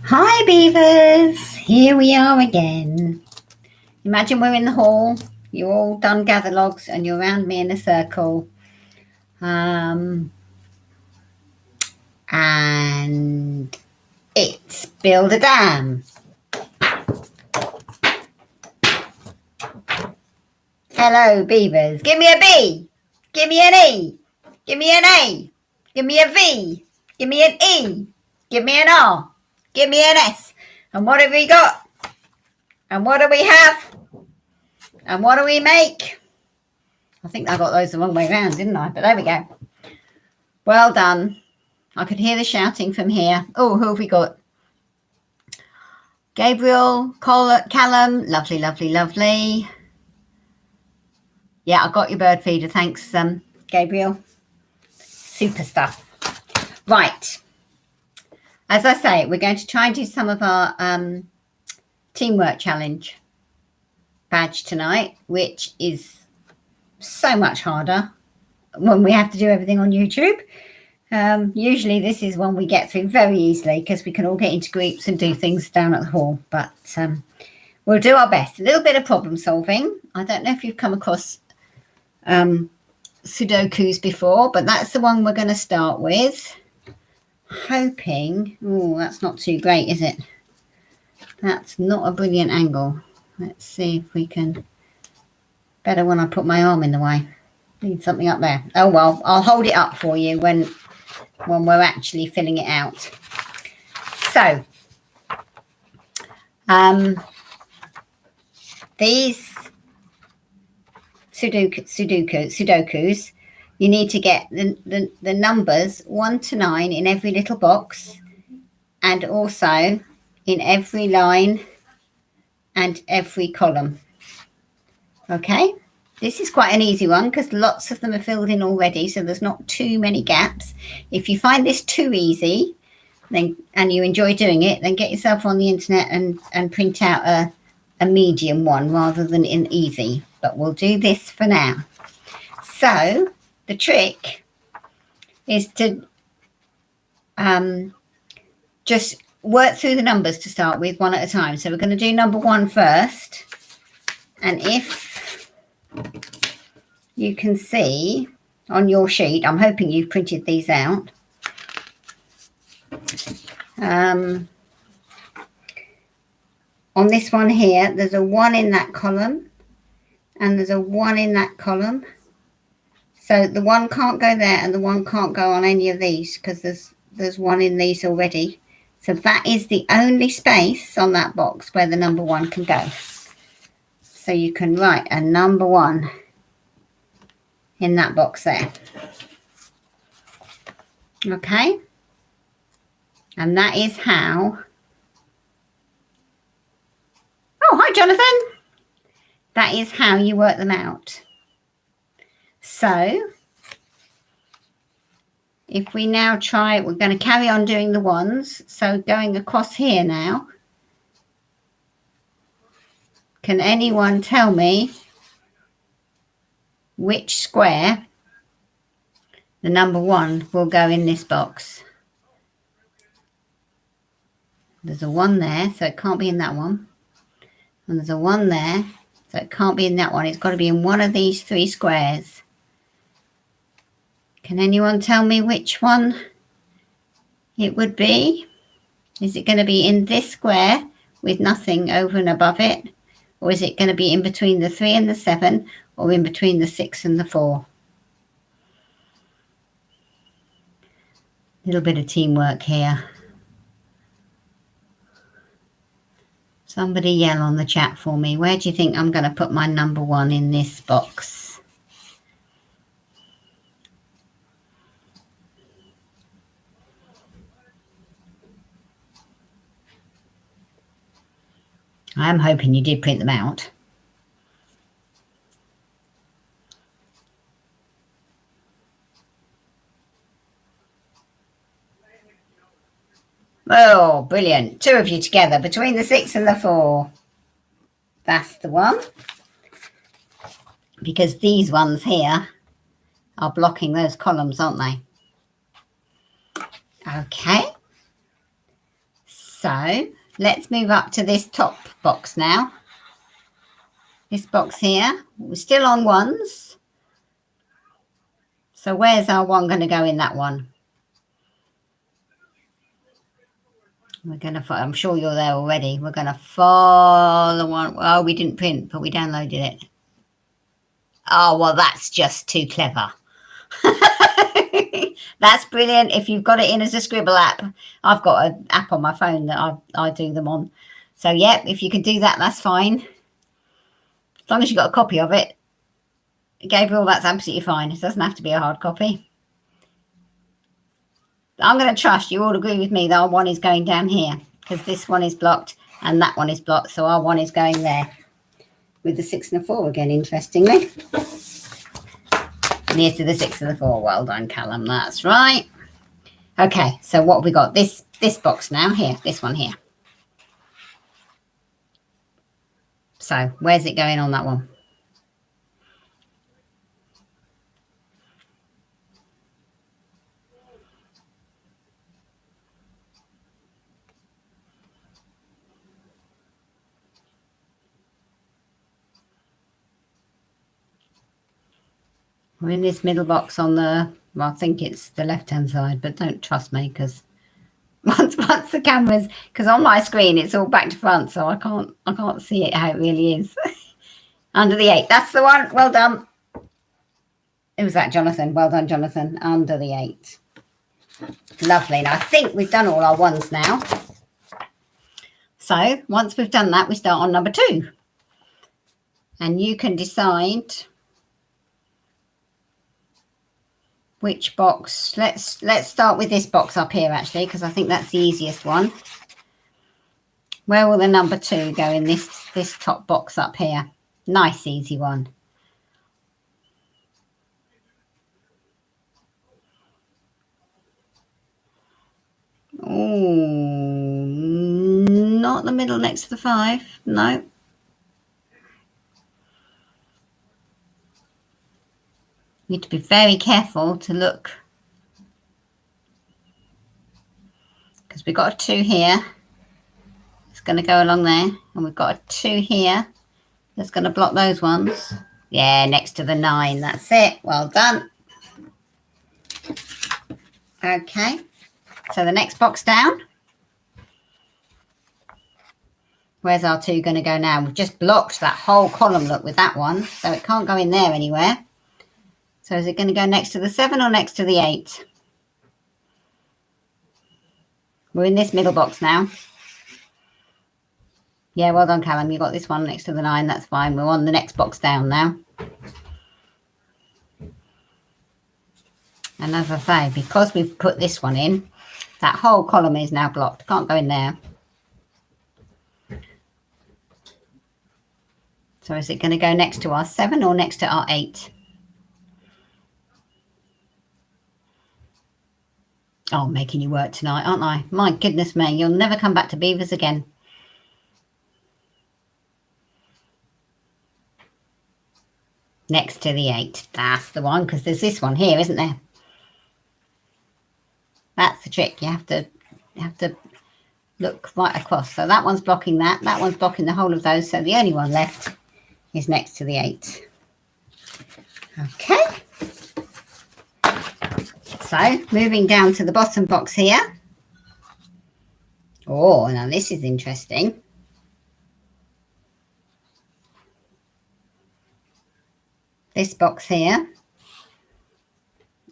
Hi Beavers, here we are again. Imagine we're in the hall, you're all done gather logs and you're around me in a circle. And it's build a dam. Hello Beavers, give me a B, give me an E, give me an A, give me a V, give me an E, give me an R, give me an S. And what have we got? And what do we have? And what do we make? I think I got those the wrong way around, didn't I? But there we go. Well done. I could hear the shouting from here. Oh, who have we got? Gabriel, Callum. Lovely, lovely, lovely. Yeah, I got your bird feeder. Thanks, Gabriel. Super stuff. Right. As I say, we're going to try and do some of our teamwork challenge badge tonight, which is so much harder when we have to do everything on YouTube. Usually this is one we get through very easily because we can all get into groups and do things down at the hall, but we'll do our best. A little bit of problem solving. I don't know if you've come across Sudokus before, but that's the one we're going to start with. Hoping, oh, that's not too great, is it? That's not a brilliant angle. Let's see if we can, better when I put my arm in the way. Need something up there. Oh well, I'll hold it up for you when we're actually filling it out. So these Sudokus, you need to get the numbers 1 to 9 in every little box, and also in every line and every column. Okay, this is quite an easy one because lots of them are filled in already, so there's not too many gaps. If you find this too easy and you enjoy doing it, then get yourself on the internet and print out a medium one rather than an easy. But we'll do this for now. So the trick is to just work through the numbers to start with, one at a time. So we're going to do number 1 first. And if you can see on your sheet, I'm hoping you've printed these out. On this one here, there's a 1 in that column and there's a 1 in that column. So the 1 can't go there and the 1 can't go on any of these because there's 1 in these already. So that is the only space on that box where the number 1 can go. So you can write a number 1 in that box there. Okay. And that is how... Oh, hi, Jonathan. That is how you work them out. So if we now try, we're going to carry on doing the ones. So going across here now. Can anyone tell me which square the number 1 will go in this box? There's a 1 there, so it can't be in that one. And there's a 1 there, so it can't be in that one. It's got to be in one of these 3 squares. Can anyone tell me which one it would be? Is it going to be in this square with nothing over and above it? Or is it going to be in between the 3 and the 7, or in between the 6 and the 4? A little bit of teamwork here. Somebody yell on the chat for me. Where do you think I'm going to put my number 1 in this box? I am hoping you did print them out. Oh, brilliant. 2 of you together between the 6 and the 4. That's the one. Because these ones here are blocking those columns, aren't they? Okay. So So let's move up to this top box now. This box here, we're still on ones. So where's our one going to go in that one? We're going to, I'm sure you're there already. We're going to follow one. Oh, we didn't print, but we downloaded it. Oh, well, that's just too clever. That's brilliant. If you've got it in as a scribble app, I've got an app on my phone that I do them on. So, yeah, if you can do that, that's fine. As long as you've got a copy of it. Gabriel, that's absolutely fine. It doesn't have to be a hard copy. I'm going to trust you all agree with me that our one is going down here because this one is blocked and that one is blocked. So our one is going there with the 6 and the 4 again, interestingly. Near to the 6 and the 4. Well done, Callum. That's right. Okay, so what have we got? This box now here, this one here. So where's it going on that one? We're in this middle box on the, well, I think it's the left-hand side, but don't trust me because once the camera's, because on my screen it's all back to front, so I can't see it how it really is. Under the 8, that's the one. Well done. It was that, Jonathan. Well done, Jonathan. Under the 8. Lovely. Now I think we've done all our ones now. So once we've done that, we start on number 2, and you can decide which box. Let's start with this box up here actually, because I think that's the easiest one. Where will the number 2 go in this top box up here? Nice easy one. Oh, not the middle next to the 5. No. You need to be very careful to look, because we've got a 2 here. It's going to go along there, and we've got a 2 here. That's going to block those ones. Yeah, next to the 9. That's it. Well done. Okay. So the next box down. Where's our 2 going to go now? We've just blocked that whole column, look, with that one. So it can't go in there anywhere. So is it going to go next to the 7 or next to the 8? We're in this middle box now. Yeah, well done, Callum. You got this one next to the 9. That's fine. We're on the next box down now. And as I say, because we've put this one in, that whole column is now blocked. Can't go in there. So is it going to go next to our 7 or next to our 8? Oh, I'm making you work tonight, aren't I? My goodness me, you'll never come back to Beavers again. Next to the 8. That's the one, because there's this one here, isn't there? That's the trick. You have to look right across. So that one's blocking that. That one's blocking the whole of those. So the only one left is next to the 8. Okay. So moving down to the bottom box here. Oh, now this is interesting. This box here.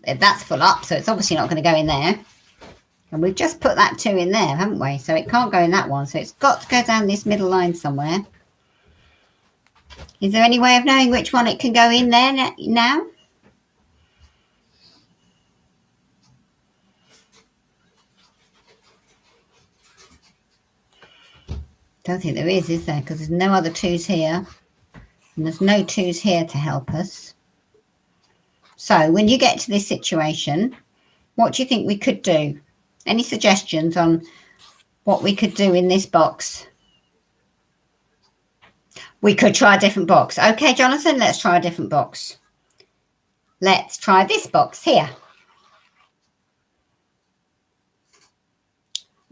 That's full up, so it's obviously not going to go in there. And we've just put that 2 in there, haven't we? So it can't go in that one. So it's got to go down this middle line somewhere. Is there any way of knowing which one it can go in there now? Don't think there is there? Because there's no other 2s here. And there's no 2s here to help us. So when you get to this situation, what do you think we could do? Any suggestions on what we could do in this box? We could try a different box. Okay, Jonathan, let's try a different box. Let's try this box here.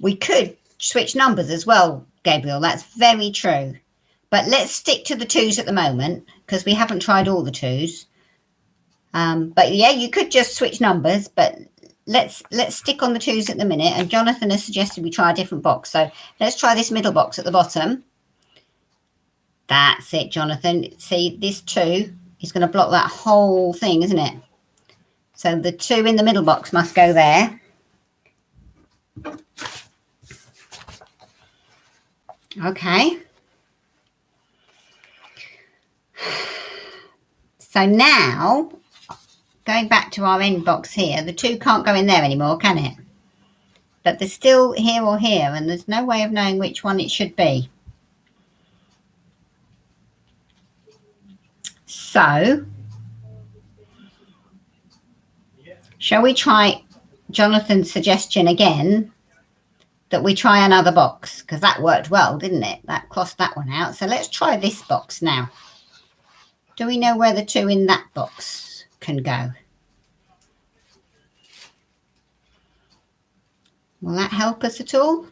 We could switch numbers as well, Gabriel. That's very true. But let's stick to the 2s at the moment because we haven't tried all the 2s. But yeah, you could just switch numbers, but let's stick on the 2s at the minute. And Jonathan has suggested we try a different box. So let's try this middle box at the bottom. That's it, Jonathan. See, this 2 is going to block that whole thing, isn't it? So the 2 in the middle box must go there. Okay. So now, going back to our end box here, the 2 can't go in there anymore, can it? But they're still here or here, and there's no way of knowing which one it should be. So, shall we try Jonathan's suggestion again, that we try another box? Because that worked well, didn't it? That crossed that one out. So let's try this box now. Do we know where the 2 in that box can go? Will that help us at all?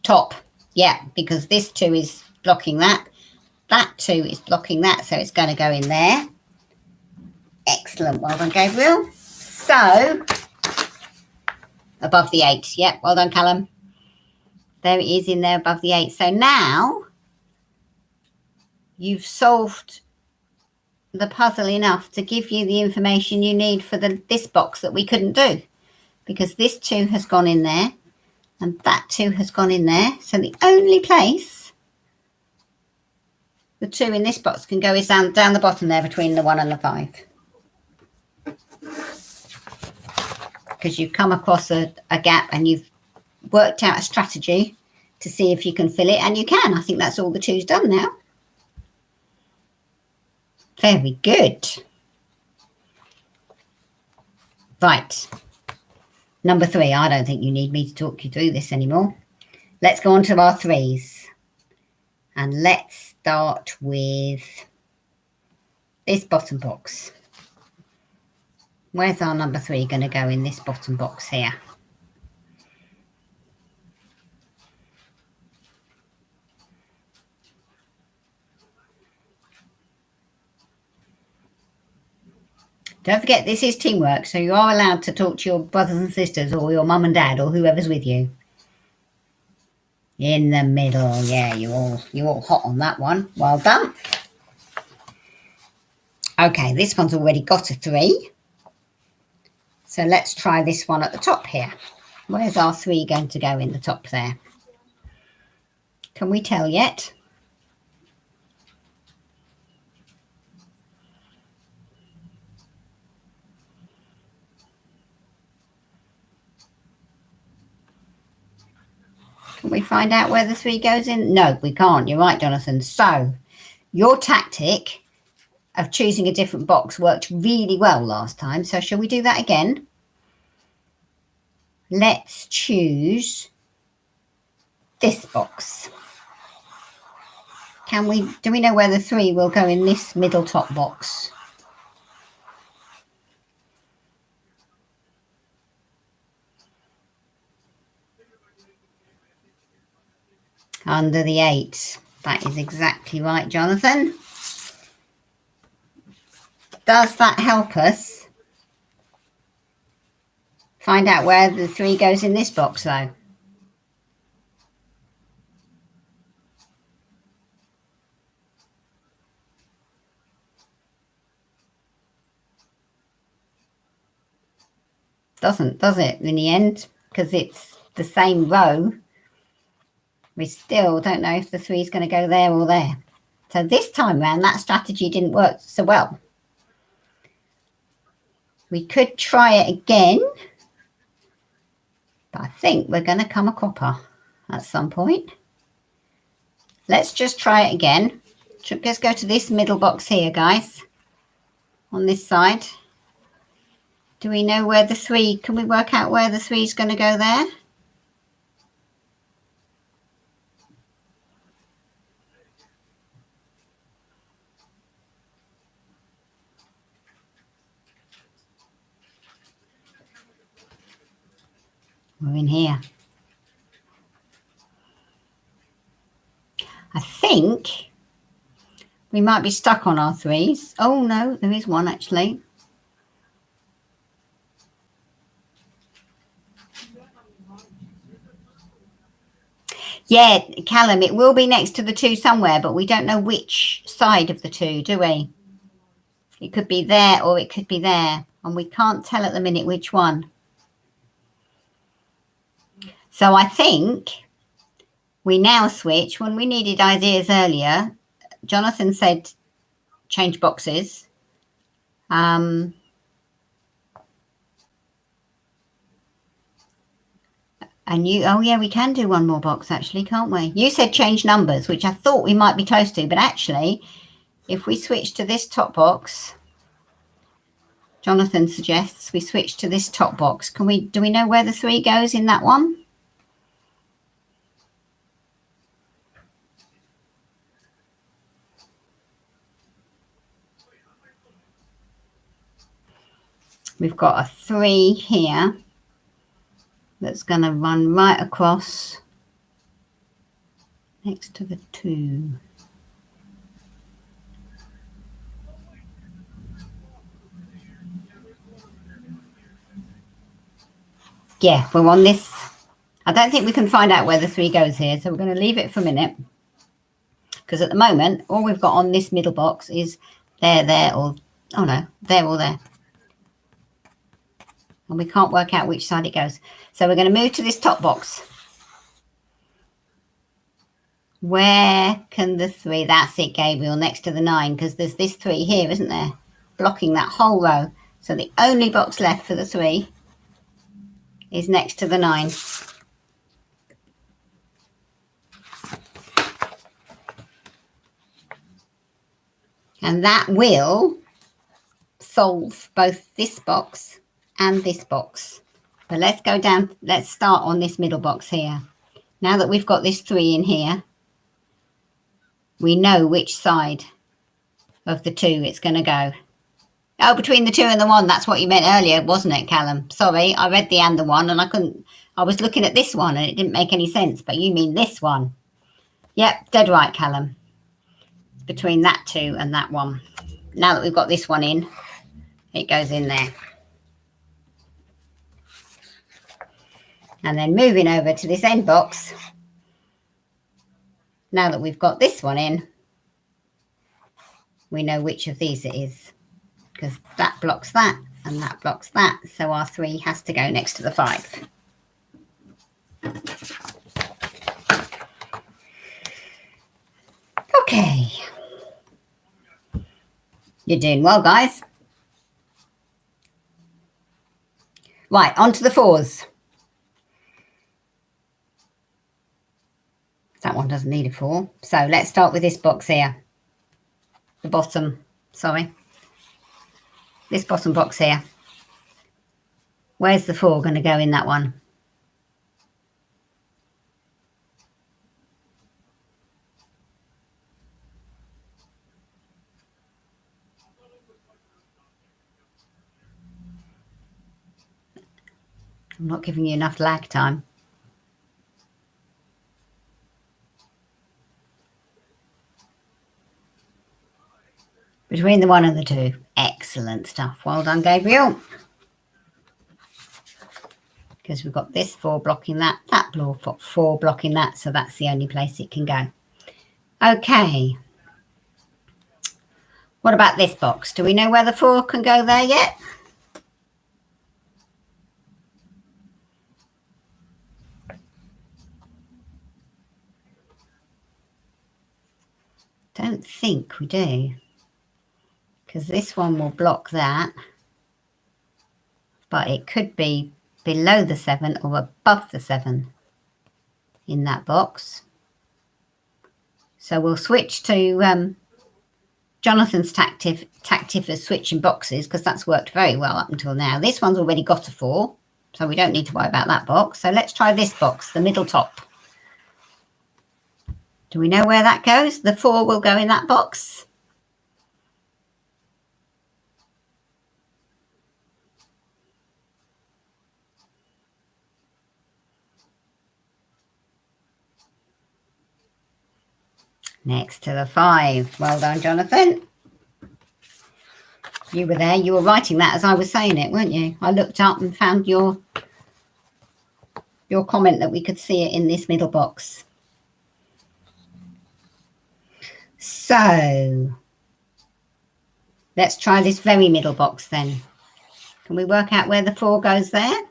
Top. Yeah, because this 2 is blocking that. That 2 is blocking that, so it's going to go in there. Excellent. Well done, Gabriel. So, above the 8. Yep, well done, Callum. There it is in there above the 8. So now you've solved the puzzle enough to give you the information you need for this box that we couldn't do, because this 2 has gone in there and that 2 has gone in there. So the only place the 2 in this box can go is down the bottom there between the 1 and the 5. Because you've come across a gap and you've worked out a strategy to see if you can fill it, and you can. I think that's all the 2's done now. Very good. Right. Number 3. I don't think you need me to talk you through this anymore. Let's go on to our 3's. And let's start with this bottom box. Where's our number 3 going to go in this bottom box here? Don't forget, this is teamwork, so you are allowed to talk to your brothers and sisters or your mum and dad or whoever's with you. In the middle. Yeah, you're all hot on that one. Well done. Okay, this one's already got a 3. So let's try this one at the top here. Where's our 3 going to go in the top there? Can we tell yet? Can we find out where the 3 goes in? No, we can't. You're right, Jonathan. So your tactic of choosing a different box worked really well last time. So shall we do that again? Let's choose this box. Do we know where the 3 will go in this middle top box? Under the 8. That is exactly right, Jonathan. Does that help us find out where the 3 goes in this box, though? Doesn't, does it, in the end? Because it's the same row. We still don't know if the 3 is going to go there or there. So this time round, that strategy didn't work so well. We could try it again, but I think we're going to come a cropper at some point. Let's just try it again. Let's go to this middle box here, guys, on this side. Do we know where the 3, can we work out where the 3 is going to go there? We're in here. I think we might be stuck on our 3s. Oh no, there is one actually. Yeah, Callum, it will be next to the 2 somewhere, but we don't know which side of the 2, do we? It could be there or it could be there, and we can't tell at the minute which one. So I think we now switch. When we needed ideas earlier, Jonathan said change boxes. And you, oh yeah, we can do one more box actually, can't we? You said change numbers, which I thought we might be close to, but actually, if we switch to this top box, Jonathan suggests we switch to this top box. Do we know where the 3 goes in that one? We've got a 3 here that's going to run right across next to the 2. Yeah, we're on this. I don't think we can find out where the 3 goes here, so we're going to leave it for a minute. Because at the moment, all we've got on this middle box is there, or, oh no, there or there. And we can't work out which side it goes. So we're going to move to this top box. Where can the 3, that's it, Gabriel, next to the 9, because there's this 3 here, isn't there? Blocking that whole row. So the only box left for the 3 is next to the 9. And that will solve both this box and this box. But let's go down, let's start on this middle box here. Now that we've got this 3 in here, we know which side of the 2 it's going to go. Oh, between the 2 and the 1, that's what you meant earlier, wasn't it, Callum? Sorry, I read the and the 1 and I was looking at this one and it didn't make any sense, but you mean this one. Yep, dead right, Callum. Between that 2 and that 1. Now that we've got this one in, it goes in there. And then moving over to this end box, now that we've got this one in, we know which of these it is, because that blocks that and that blocks that. So our 3 has to go next to the 5. Okay. You're doing well, guys. Right, on to the 4s. That one doesn't need a 4. So let's start with this box here. The bottom, sorry. This bottom box here. Where's the 4 going to go in that one? I'm not giving you enough lag time. Between the 1 and the 2. Excellent stuff. Well done, Gabriel. Because we've got this 4 blocking that 4 blocking that, so that's the only place it can go. Okay. What about this box? Do we know where the 4 can go there yet? Don't think we do. Because this one will block that. But it could be below the 7 or above the 7 in that box. So we'll switch to Jonathan's tactic for switching boxes, because that's worked very well up until now. This one's already got a 4, so we don't need to worry about that box. So let's try this box, the middle top. Do we know where that goes? The 4 will go in that box. Next to the 5. Well done, Jonathan. You were there. You were writing that as I was saying it, weren't you? I looked up and found your comment that we could see it in this middle box. So let's try this very middle box then. Can we work out where the 4 goes there?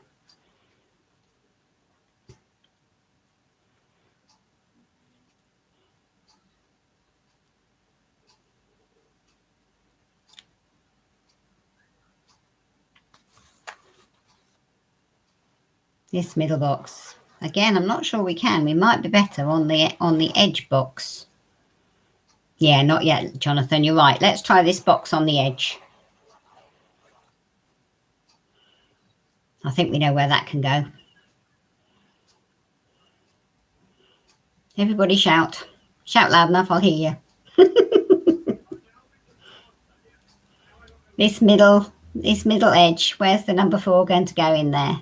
This middle box. Again, I'm not sure we can. We might be better on the edge box. Yeah, not yet, Jonathan. You're right. Let's try this box on the edge. I think we know where that can go. Everybody shout. Shout loud enough, I'll hear you. This middle edge, where's the number 4 going to go in there?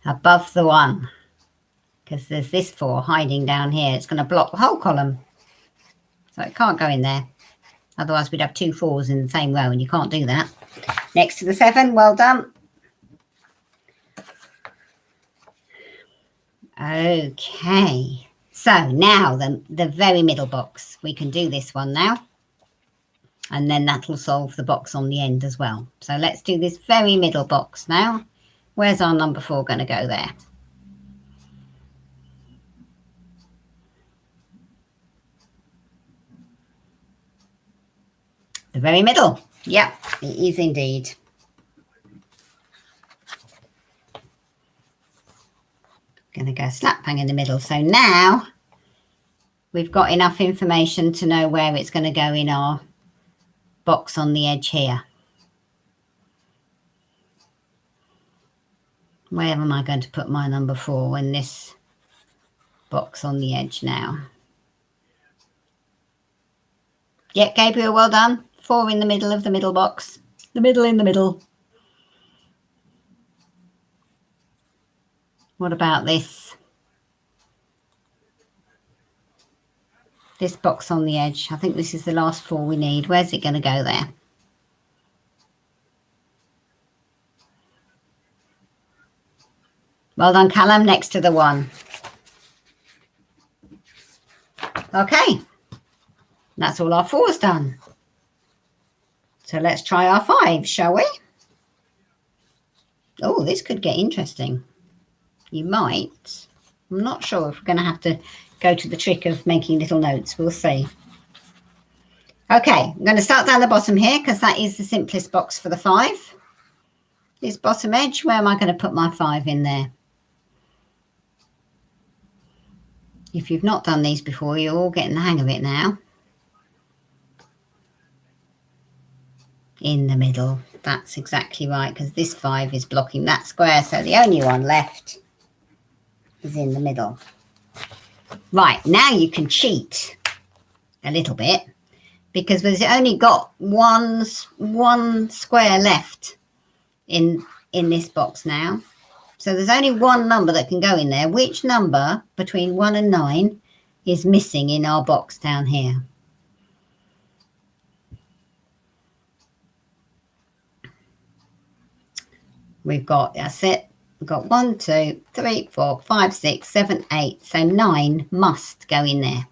Above the 1. Because there's this 4 hiding down here. It's going to block the whole column. So it can't go in there. Otherwise we'd have 2 4s in the same row, and you can't do that. Next to the 7, well done. Okay, so now the very middle box. We can do this one now. And then that'll solve the box on the end as well. So let's do this very middle box now. Where's our number 4 going to go there? The very middle. Yep, it is indeed. Going to go slap bang in the middle. So now we've got enough information to know where it's going to go in our box on the edge here. Where am I going to put my number 4 in this box on the edge now? Yeah, Gabriel, well done. 4 in the middle of the middle box. The middle in the middle. What about this? This box on the edge. I think this is the last 4 we need. Where's it going to go there? Well done, Callum. Next to the 1. Okay. That's all our 4's done. So let's try our 5, shall we? Oh, this could get interesting. You might. I'm not sure if we're going to have to go to the trick of making little notes. We'll see. Okay, I'm going to start down the bottom here because that is the simplest box for the 5. This bottom edge, where am I going to put my 5 in there? If you've not done these before, you're all getting the hang of it now. In the middle. That's exactly right, because this 5 is blocking that square. So the only one left is in the middle. Right, now you can cheat a little bit because we've only got one square left in this box now. So there's only one number that can go in there. Which number between 1 and 9 is missing in our box down here? We've got, that's it. We've got 1, 2, 3, 4, 5, 6, 7, 8. So 9 must go in there.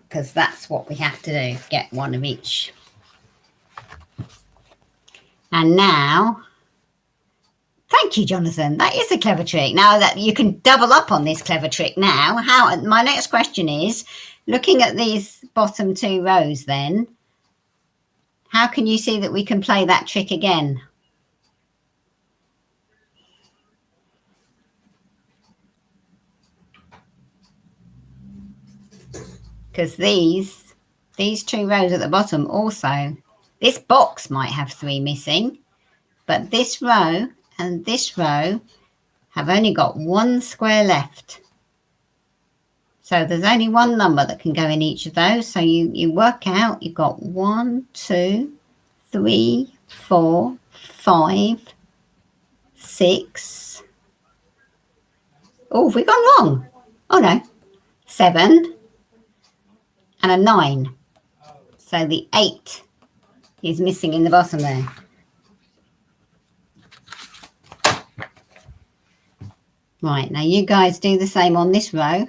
Because that's what we have to do. Get one of each. And now, thank you, Jonathan. That is a clever trick. Now that you can double up on this clever trick now. My next question is, looking at these bottom 2 rows then, how can you see that we can play that trick again? Because these 2 rows at the bottom also, this box might have 3 missing, but this row and this row have only got 1 square left. So there's only one number that can go in each of those. So you work out, you've got 1, 2, 3, 4, 5, 6. Oh, have we gone wrong? Oh no, 7 and a 9. So the 8 is missing in the bottom there. Right, now you guys do the same on this row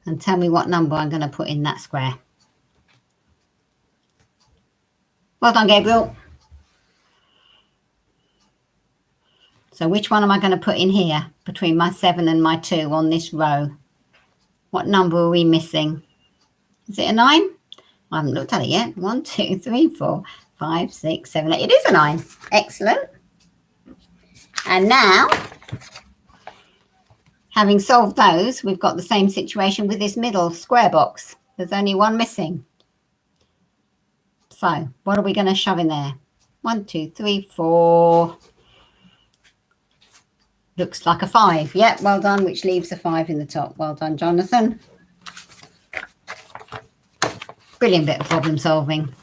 and tell me what number I'm going to put in that square. Well done, Gabriel. So which one am I going to put in here between my 7 and my 2 on this row? What number are we missing? Is it a 9? I haven't looked at it yet. 1, 2, 3, 4, 5, 6, 7, 8. It is a 9. Excellent. And now, having solved those, we've got the same situation with this middle square box. There's only one missing. So what are we going to shove in there? 1, 2, 3, 4. Looks like a 5. Yep, well done, which leaves a 5 in the top. Well done, Jonathan. Brilliant bit of problem solving.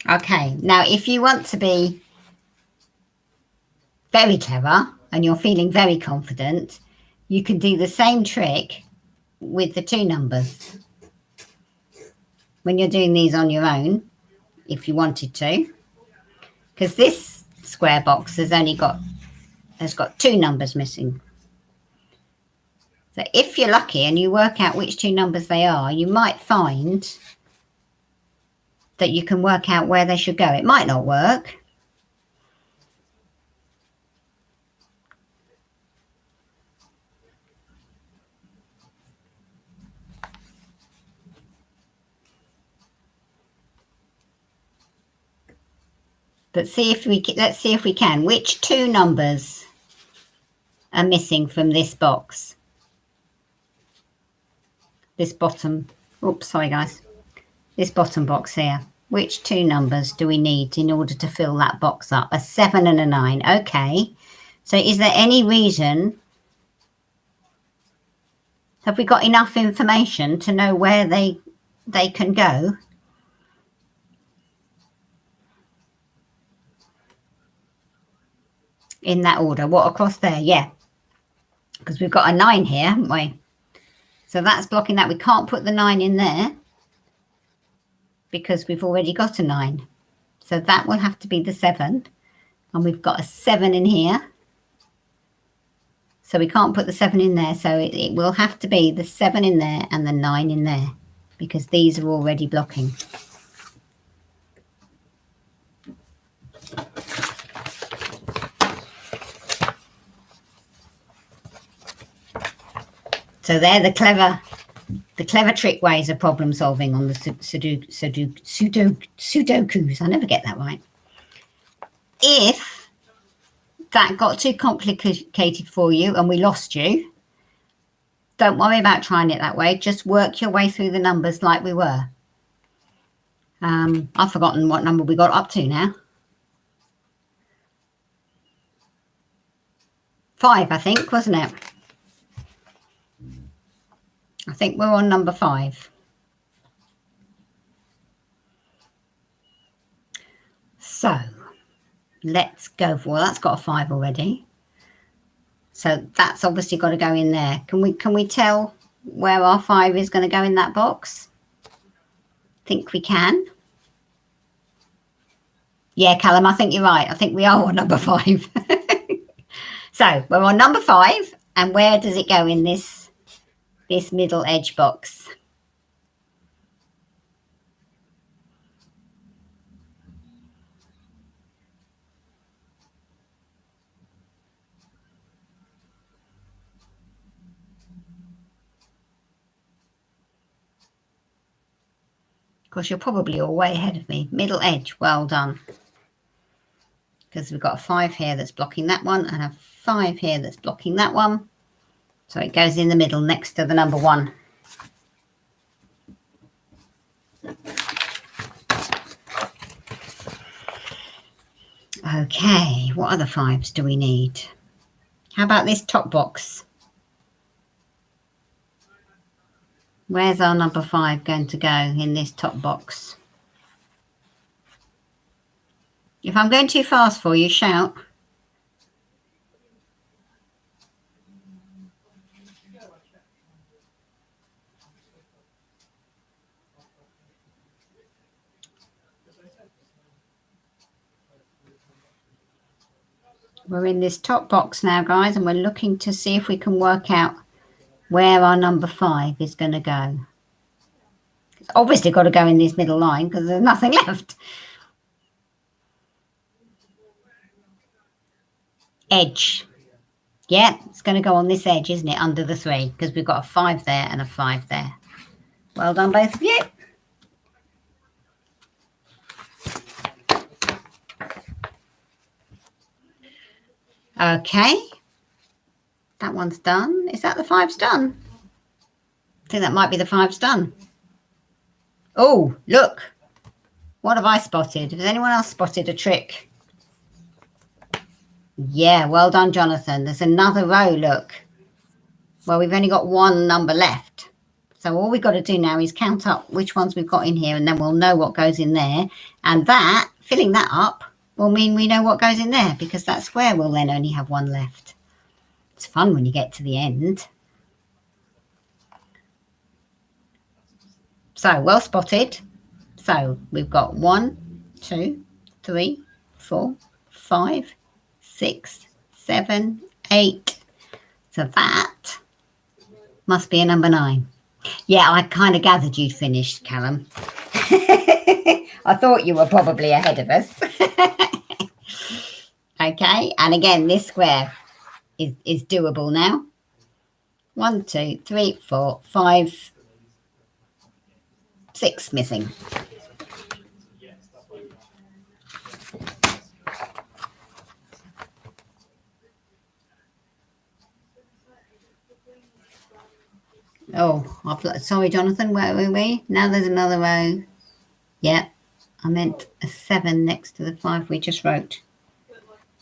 Okay, now if you want to be very clever and you're feeling very confident, you can do the same trick with the 2 numbers. When you're doing these on your own, if you wanted to, because this square box has got 2 numbers missing. So if you're lucky and you work out which 2 numbers they are, you might find that you can work out where they should go. It might not work. But let's see if we can. Which 2 numbers are missing from this box? This bottom, oops, sorry guys. This bottom box here. Which 2 numbers do we need in order to fill that box up? A 7 and a 9. Okay. So is there any reason? Have we got enough information to know where they can go? In that order. What, across there? Yeah. Because we've got a 9 here, haven't we? So that's blocking that. We can't put the 9 in there because we've already got a 9. So that will have to be the 7. And we've got a 7 in here. So we can't put the 7 in there. So it will have to be the 7 in there and the 9 in there because these are already blocking. So they're the clever trick ways of problem solving on the Sudokus. I never get that right. If that got too complicated for you and we lost you, don't worry about trying it that way. Just work your way through the numbers like we were. I've forgotten what number we got up to now. 5, I think, wasn't it? I think we're on number 5. So let's go for, well, that's got a 5 already. So that's obviously got to go in there. Can we tell where our 5 is going to go in that box? Think we can. Yeah, Callum, I think you're right. I think we are on number 5. So we're on number 5. And where does it go in this middle edge box? Of course, you're probably all way ahead of me. Middle edge, well done. Because we've got a 5 here that's blocking that one and a 5 here that's blocking that one. So it goes in the middle next to the number 1. Okay, what other 5s do we need? How about this top box? Where's our number 5 going to go in this top box? If I'm going too fast for you, shout. We're in this top box now, guys, and we're looking to see if we can work out where our number 5 is going to go. It's obviously got to go in this middle line because there's nothing left. Edge. Yeah, it's going to go on this edge, isn't it, under the 3, because we've got a 5 there and a 5 there. Well done, both of you. Okay. That one's done. Is that the 5's done? I think that might be the 5's done. Oh, look. What have I spotted? Has anyone else spotted a trick? Yeah, well done, Jonathan. There's another row, look. Well, we've only got one number left. So all we've got to do now is count up which ones we've got in here, and then we'll know what goes in there. And that, filling that up, will mean we know what goes in there, because that square will then only have one left. It's fun when you get to the end. So, well spotted. So, we've got 1, 2, 3, 4, 5, 6, 7, 8. So that must be a number 9. Yeah, I kind of gathered you'd finished, Callum. I thought you were probably ahead of us. Okay, and again, this square is doable now. 1, 2, 3, 4, 5, 6 missing. Oh, sorry, Jonathan, where were we? Now there's another row. Yeah, I meant a 7 next to the 5 we just wrote.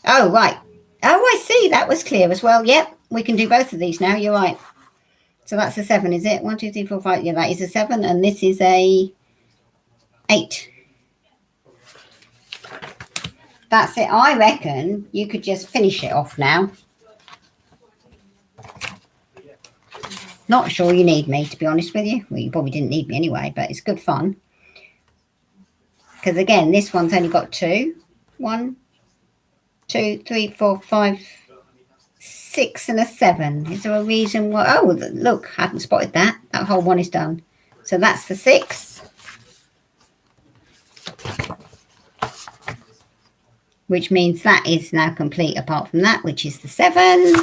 Oh, right. Oh, I see. That was clear as well. Yep, we can do both of these now. You're right. So that's a 7, is it? 1, 2, 3, 4, 5. Yeah, that is a 7, and this is a 8. That's it. I reckon you could just finish it off now. Not sure you need me, to be honest with you. Well, you probably didn't need me anyway, but it's good fun. Because, again, this one's only got 2. 1, 2, 3, 4, 5, 6 and a 7. Is there a reason why? Oh, look, I hadn't spotted that. That whole one is done. So that's the 6. Which means that is now complete apart from that, which is the 7.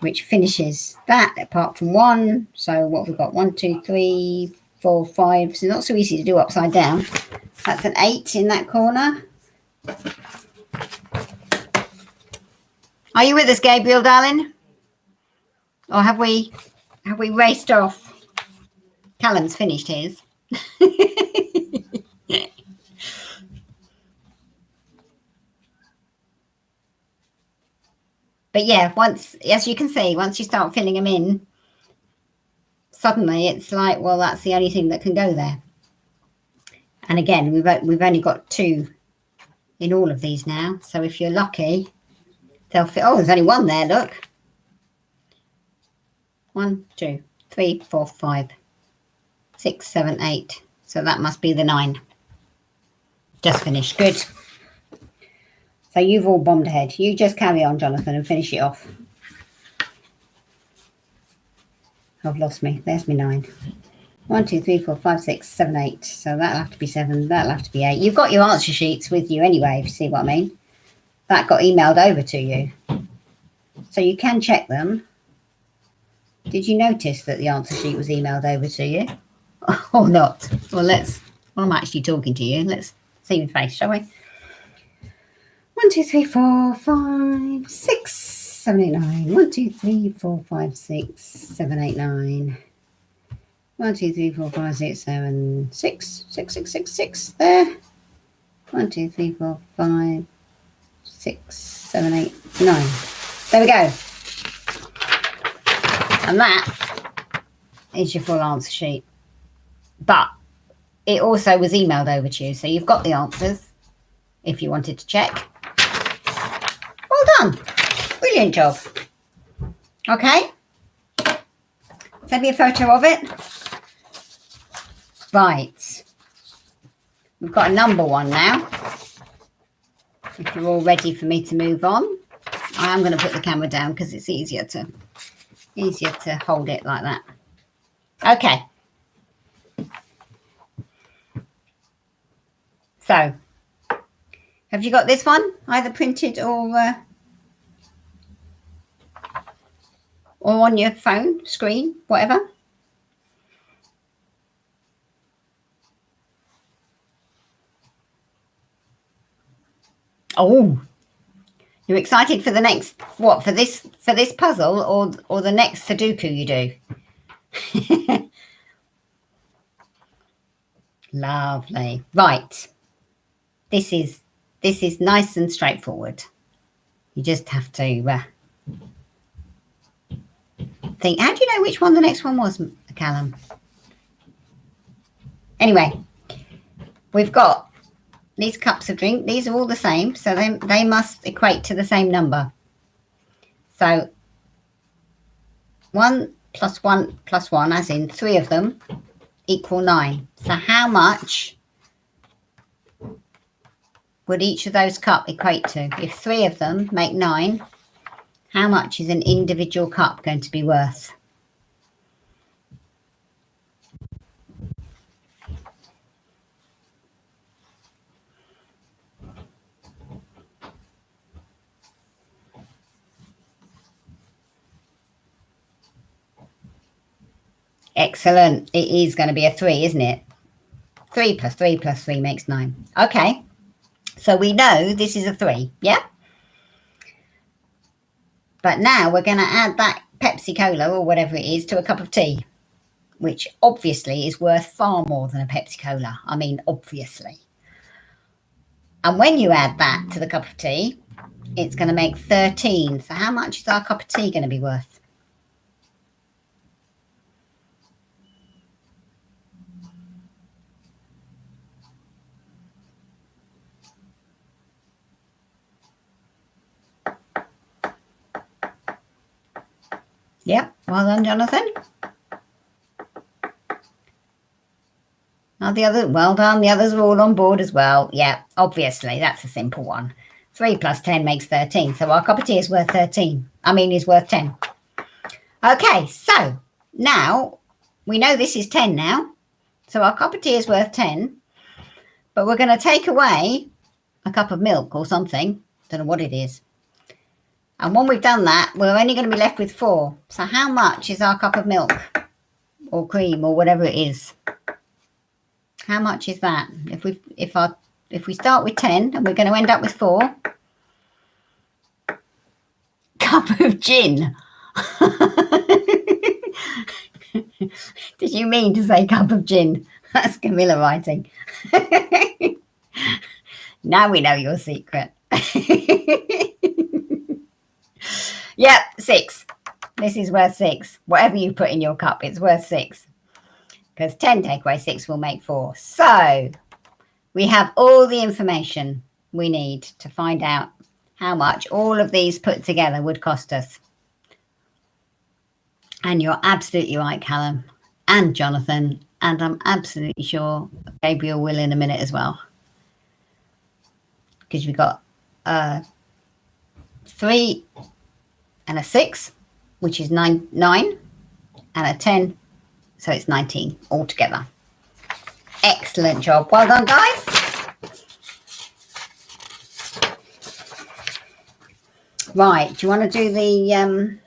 Which finishes that apart from 1. So what we've got, 1, 2, 3, 4, 5. So not so easy to do upside down. That's an 8 in that corner. Are you with us, Gabriel, darling? Or have we raced off? Callum's finished his. But yeah, once, as you can see, once you start filling them in, suddenly it's like, well, that's the only thing that can go there. And again, we've only got 2 in all of these now. So if you're lucky, they'll fit. Oh, there's only 1 there, look. 1, 2, 3, 4, 5, 6, 7, 8. So that must be the 9. Just finished. Good. So you've all bombed ahead. You just carry on, Jonathan, and finish it off. I've lost me. There's my 9. 1, 2, 3, 4, 5, 6, 7, 8. So that'll have to be 7. That'll have to be 8. You've got your answer sheets with you anyway, if you see what I mean. That got emailed over to you. So you can check them. Did you notice that the answer sheet was emailed over to you? Or not? Well, I'm actually talking to you. Let's see your face, shall we? 1, 2, 3, 4, 5, 6, 7, 8, 9. 1, 2, 3, 4, 5, 6, 7, 8, 9. 1, 2, 3, 4, 5, 6, 7, 6, 6, 6, 6, 6. There. 1, 2, 3, 4, 5, 6, 7, 8, 9. There we go. And that is your full answer sheet. But it also was emailed over to you. So you've got the answers if you wanted to check. Well done. Brilliant job. Okay. Send me a photo of it. Right. We've got a number one now. If you're all ready for me to move on, I am going to put the camera down because it's easier to hold it like that. Okay. So, have you got this one either printed or on your phone screen, whatever? Oh, you're excited for the next, what, for this puzzle or the next Sudoku you do? Lovely. Right. This is nice and straightforward. You just have to think. How do you know which one the next one was, Callum? Anyway, we've got these cups of drink. These are all the same, so they must equate to the same number. So 1 plus 1 plus 1, as in 3 of them, equal 9. So how much would each of those cups equate to? If 3 of them make 9, how much is an individual cup going to be worth? Excellent. It is going to be a 3, isn't it? 3 plus 3 plus 3 makes 9. Okay. So we know this is a 3, yeah? But now we're going to add that Pepsi Cola or whatever it is to a cup of tea, which obviously is worth far more than a Pepsi Cola. I mean, obviously. And when you add that to the cup of tea, it's going to make 13. So how much is our cup of tea going to be worth? Yep, well done, Jonathan. Now well done. The others are all on board as well. Yeah, obviously, that's a simple one. 3 plus 10 makes 13. So our cup of tea is worth 13. Is worth 10. Okay, so now we know this is 10 now. So our cup of tea is worth 10. But we're going to take away a cup of milk or something. Don't know what it is. And when we've done that, we're only going to be left with 4. So how much is our cup of milk or cream or whatever it is? How much is that? If we start with 10 and we're going to end up with 4. Cup of gin. Did you mean to say cup of gin? That's Camilla writing. Now we know your secret. Yep, 6. This is worth 6. Whatever you put in your cup, it's worth 6. Because 10 take away 6 will make 4. So we have all the information we need to find out how much all of these put together would cost us. And you're absolutely right, Callum and Jonathan. And I'm absolutely sure Gabriel will in a minute as well. Because we've got 3 and a 6, which is 9, and a 10, so it's 19 altogether. Excellent job. Well done, guys. Right, do you want to do the...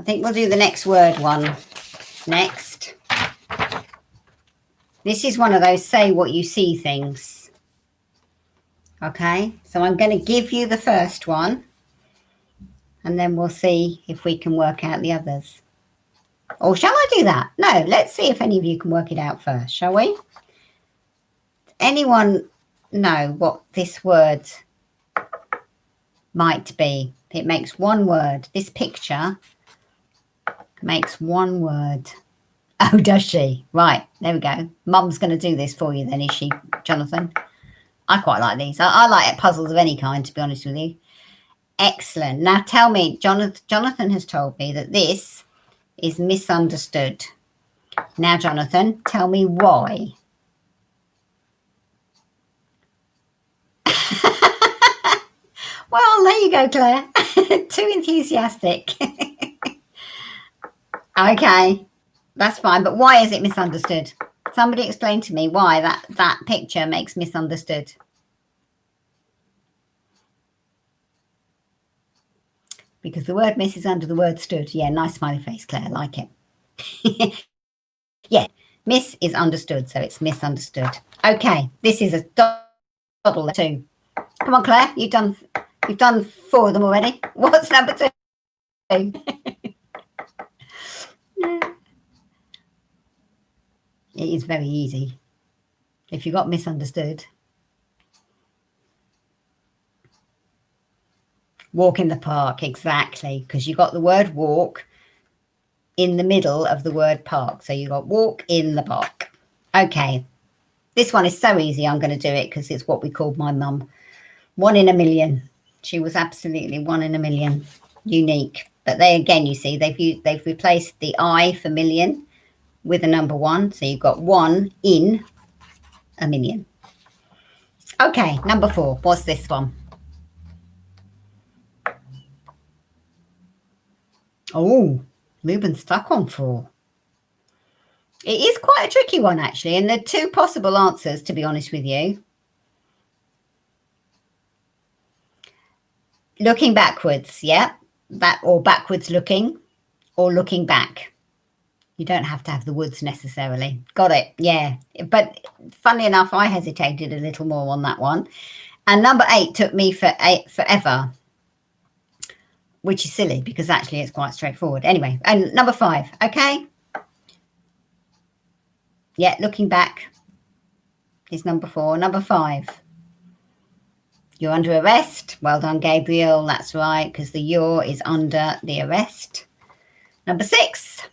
I think we'll do the next word one next. This is one of those say what you see things. Okay, so I'm going to give you the first one and then we'll see if we can work out the others. Or shall I do that? No, let's see if any of you can work it out first, shall we? Anyone know what this word might be? It makes one word. This picture makes one word. Oh, does she? Right, there we go. Mum's going to do this for you then, is she, Jonathan? I quite like these. I like puzzles of any kind, to be honest with you. Excellent. Now tell me, Jonathan has told me that this is misunderstood. Now, Jonathan, tell me why. Well, there you go, Claire. Too enthusiastic. Okay, that's fine. But why is it misunderstood? Somebody explain to me why that picture makes misunderstood. Because the word miss is under the word stood. Yeah, nice smiley face, Claire. Like it. Yeah, miss is understood, so it's misunderstood. Okay, this is a doddle too. Come on, Claire. You've done 4 of them already. What's number 2? It is very easy. If you got misunderstood. Walk in the park, exactly, because you got the word walk in the middle of the word park. So you got walk in the park. Okay, this one is so easy. I'm going to do it because it's what we called my mum. 1 in a million. She was absolutely 1 in a million. Unique. But they, again, you see, they've replaced the I for million with a number 1. So you've got 1 in a million. Okay, number 4. What's this one? Oh, Ruben's stuck on 4. It is quite a tricky one, actually, and there are 2 possible answers, to be honest with you. Looking backwards, yeah, that, or backwards looking, or looking back. You don't have to have the woods necessarily. Got it, yeah. But funnily enough, I hesitated a little more on that one. And number 8 took me forever, which is silly because actually it's quite straightforward. Anyway, and number 5, okay? Yeah, looking back is number 4. Number 5. You're under arrest. Well done, Gabriel. That's right, because the you're is under the arrest. Number 6.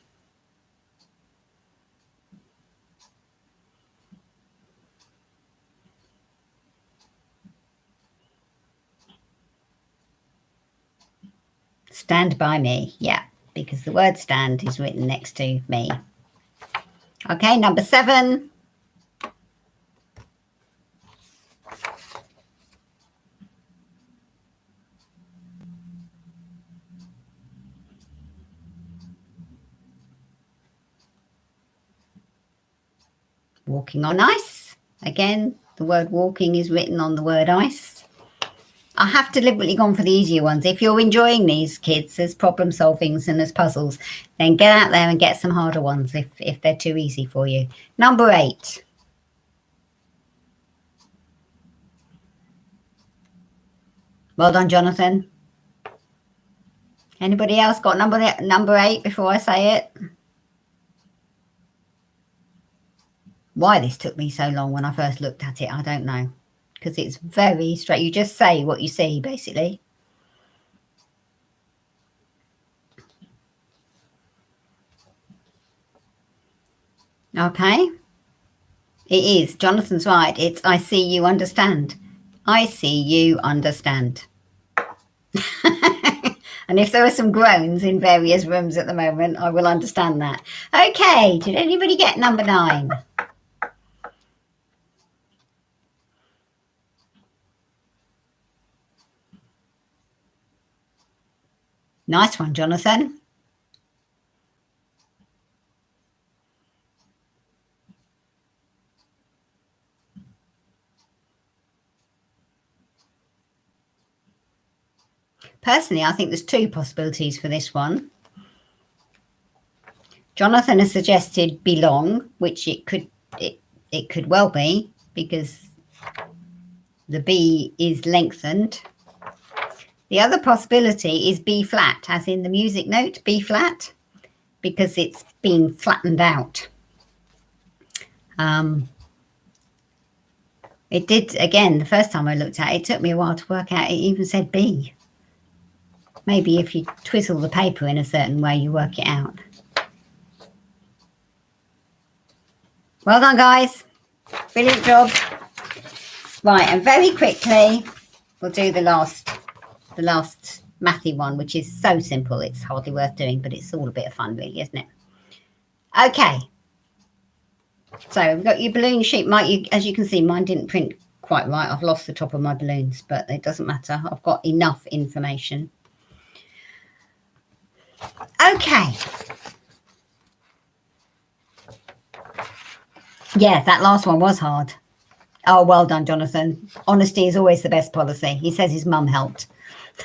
Stand by me. Yeah, because the word stand is written next to me. Okay, number 7. Walking on ice. Again, the word walking is written on the word ice. I have deliberately gone for the easier ones. If you're enjoying these, kids, as problem solvings and as puzzles, then get out there and get some harder ones if they're too easy for you. Number 8. Well done, Jonathan. Anybody else got number 8 before I say it? Why this took me so long when I first looked at it, I don't know. Because it's very straight. You just say what you see, basically. Okay. It is. Jonathan's right. It's I see you understand. I see you understand. And if there are some groans in various rooms at the moment, I will understand that. Okay. Did anybody get number 9? Nice one, Jonathan. Personally, I think there's 2 possibilities for this one. Jonathan has suggested belong, which it could well be because the B is lengthened. The other possibility is B flat, as in the music note B flat, because it's been flattened out. It did, again, the first time I looked at it, it took me a while to work out it even said B. Maybe if you twizzle the paper in a certain way, you work it out. Well done, guys. Brilliant job. Right, and very quickly, we'll do the last mathy one, which is so simple. It's hardly worth doing, but it's all a bit of fun, really, isn't it? Okay. So we've got your balloon sheet. As you can see, mine didn't print quite right. I've lost the top of my balloons, but it doesn't matter. I've got enough information. Okay. Yeah, that last one was hard. Oh, well done, Jonathan. Honesty is always the best policy. He says his mum helped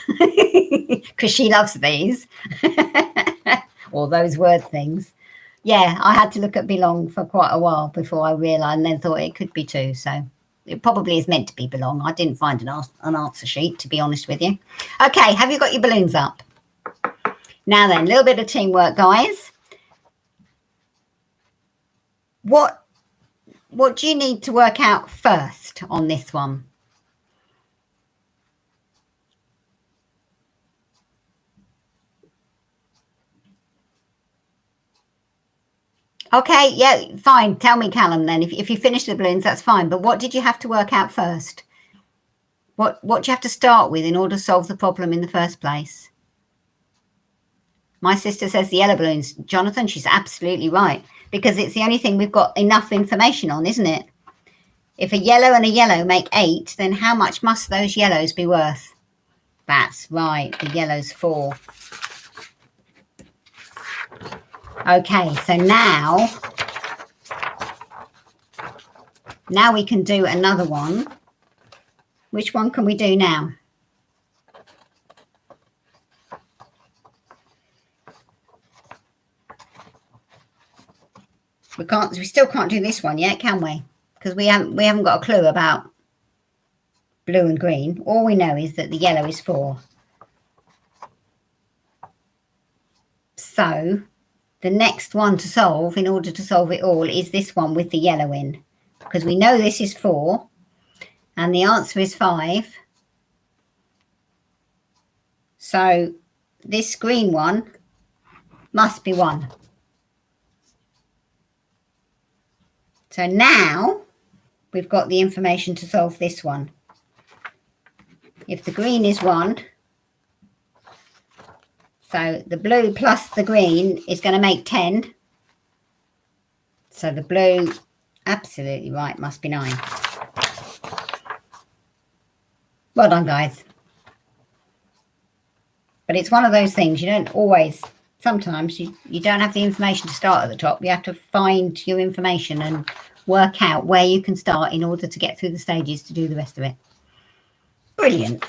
because she loves these. Or those word things. Yeah, I had to look at belong for quite a while before I realised, and then thought it could be two. So it probably is meant to be belong. I didn't find an answer sheet, to be honest with you. Okay, have you got your balloons up? Now then, a little bit of teamwork, guys. What do you need to work out first on this one? Okay, yeah, fine. Tell me, Callum, then. If you finish the balloons, that's fine. But what did you have to work out first? What do you have to start with in order to solve the problem in the first place? My sister says the yellow balloons. Jonathan, she's absolutely right. Because it's the only thing we've got enough information on, isn't it? If a yellow and a yellow make 8, then how much must those yellows be worth? That's right. The yellow's 4. Okay, so now we can do another one. Which one can we do now? We still can't do this one yet, can we? Because we haven't got a clue about blue and green. All we know is that the yellow is 4. So the next one to solve, in order to solve it all, is this one with the yellow in. Because we know this is 4, and the answer is 5. So this green one must be 1. So now we've got the information to solve this one. If the green is 1, so the blue plus the green is going to make 10. So the blue, absolutely right, must be 9. Well done, guys. But it's one of those things, you don't always, sometimes you don't have the information to start at the top. You have to find your information and work out where you can start in order to get through the stages to do the rest of it. Brilliant.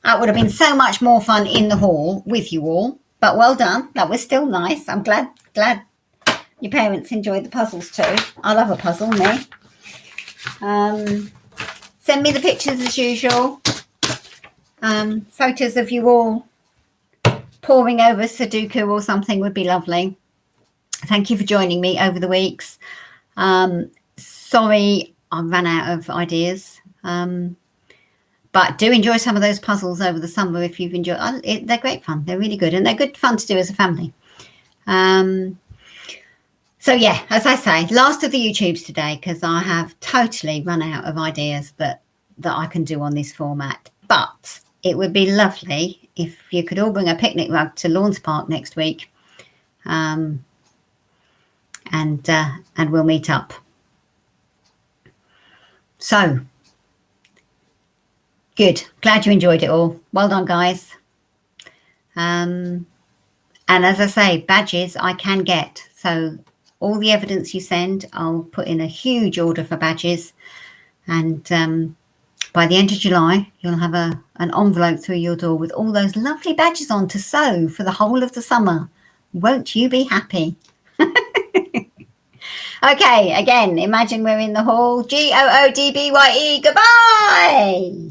That would have been so much more fun in the hall with you all, but well done. That was still nice. I'm glad your parents enjoyed the puzzles too. I love a puzzle, me. Send me the pictures as usual. Photos of you all poring over Sudoku or something would be lovely. Thank you for joining me over the weeks. Sorry I ran out of ideas. But do enjoy some of those puzzles over the summer if you've enjoyed. They're great fun. They're really good, and they're good fun to do as a family. So yeah, as I say, last of the YouTubes today, because I have totally run out of ideas that I can do on this format. But it would be lovely if you could all bring a picnic rug to Lawns Park next week, and we'll meet up. So. Good. Glad you enjoyed it all. Well done, guys. And as I say, badges I can get. So all the evidence you send, I'll put in a huge order for badges. And by the end of July, you'll have an envelope through your door with all those lovely badges on to sew for the whole of the summer. Won't you be happy? Okay, again, imagine we're in the hall. GOODBYE. Goodbye.